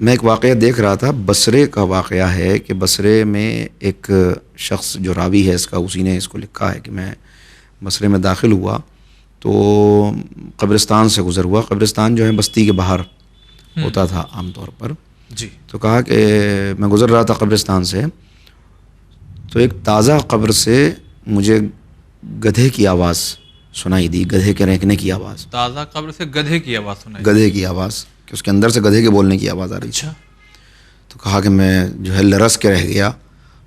میں ایک واقعہ دیکھ رہا تھا، بصرے کا واقعہ ہے کہ بصرے میں ایک شخص جو راوی ہے اس کا، اسی نے اس کو لکھا ہے کہ میں بصرے میں داخل ہوا تو قبرستان سے گزر ہوا. قبرستان جو ہے بستی کے باہر ہوتا تھا عام طور پر. جی. تو کہا کہ میں گزر رہا تھا قبرستان سے تو ایک تازہ قبر سے مجھے گدھے کی آواز سنائی دی، گدھے کے رینکنے کی آواز. تازہ قبر سے گدھے کی آواز سنائی؟ گدھے کی آواز، کہ اس کے اندر سے گدھے کے بولنے کی آواز آ رہی تھی. اچھا. تو کہا کہ میں جو ہے لرز کے رہ گیا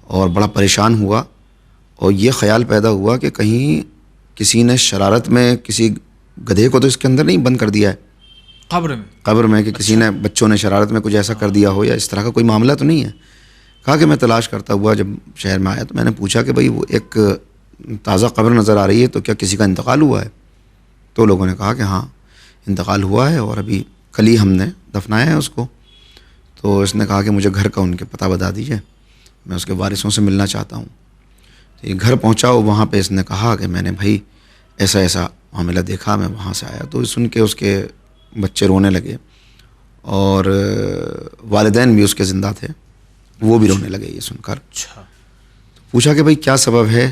اور بڑا پریشان ہوا، اور یہ خیال پیدا ہوا کہ کہیں کسی نے شرارت میں کسی گدھے کو تو اس کے اندر نہیں بند کر دیا ہے قبر میں کہ کسی نے بچوں نے شرارت میں کچھ ایسا کر دیا ہو، یا اس طرح کا کوئی معاملہ تو نہیں ہے. کہا کہ میں تلاش کرتا ہوا جب شہر میں آیا تو میں نے پوچھا کہ بھئی وہ ایک تازہ قبر نظر آ رہی ہے، تو کیا کسی کا انتقال ہوا ہے؟ تو لوگوں نے کہا کہ ہاں انتقال ہوا ہے اور ابھی کل ہی ہم نے دفنایا ہے اس کو. تو اس نے کہا کہ مجھے گھر کا ان کے پتہ بتا دیجئے، میں اس کے وارثوں سے ملنا چاہتا ہوں. تو یہ گھر پہنچا، وہاں پہ اس نے کہا کہ میں نے بھائی ایسا ایسا معاملہ دیکھا، میں وہاں سے آیا. تو سن کے اس کے بچے رونے لگے، اور والدین بھی اس کے زندہ تھے، وہ بھی رونے لگے یہ سن کر. اچھا. پوچھا کہ بھائی کیا سبب ہے،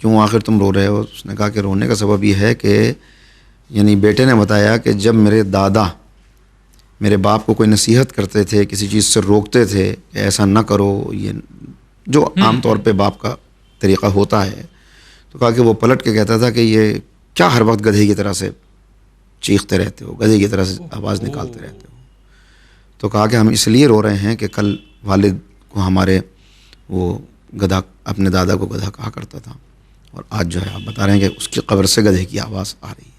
کیوں آخر تم رو رہے ہو؟ اس نے کہا کہ رونے کا سبب یہ ہے کہ یعنی بیٹے نے بتایا کہ جب میرے دادا میرے باپ کو کوئی نصیحت کرتے تھے، کسی چیز سے روکتے تھے کہ ایسا نہ کرو، یہ جو عام طور پہ باپ کا طریقہ ہوتا ہے، تو کہا کہ وہ پلٹ کے کہتا تھا کہ یہ کیا ہر وقت گدھے کی طرح سے چیختے رہتے ہو، گدھے کی طرح سے آواز نکالتے رہتے ہو. تو کہا کہ ہم اس لیے رو رہے ہیں کہ کل والد کو ہمارے وہ گدھا، اپنے دادا کو گدھا کہا کرتا تھا، اور آج جو ہے آپ بتا رہے ہیں کہ اس کی قبر سے گدھے کی آواز آ رہی ہے.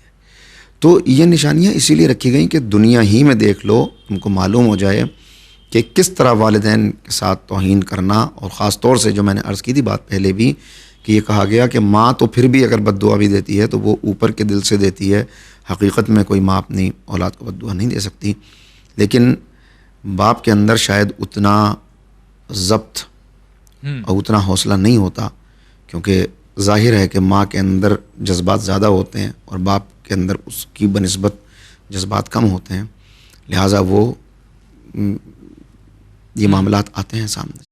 تو یہ نشانیاں اسی لیے رکھی گئیں کہ دنیا ہی میں دیکھ لو، تم کو معلوم ہو جائے کہ کس طرح والدین کے ساتھ توہین کرنا. اور خاص طور سے جو میں نے عرض کی تھی بات پہلے بھی، کہ یہ کہا گیا کہ ماں تو پھر بھی اگر بد دعا بھی دیتی ہے تو وہ اوپر کے دل سے دیتی ہے، حقیقت میں کوئی ماں اپنی اولاد کو بد دعا نہیں دے سکتی. لیکن باپ کے اندر شاید اتنا ضبط اور اتنا حوصلہ نہیں ہوتا، کیونکہ ظاہر ہے کہ ماں کے اندر جذبات زیادہ ہوتے ہیں اور باپ کے اندر اس کی بنسبت جذبات کم ہوتے ہیں، لہٰذا وہ یہ معاملات آتے ہیں سامنے.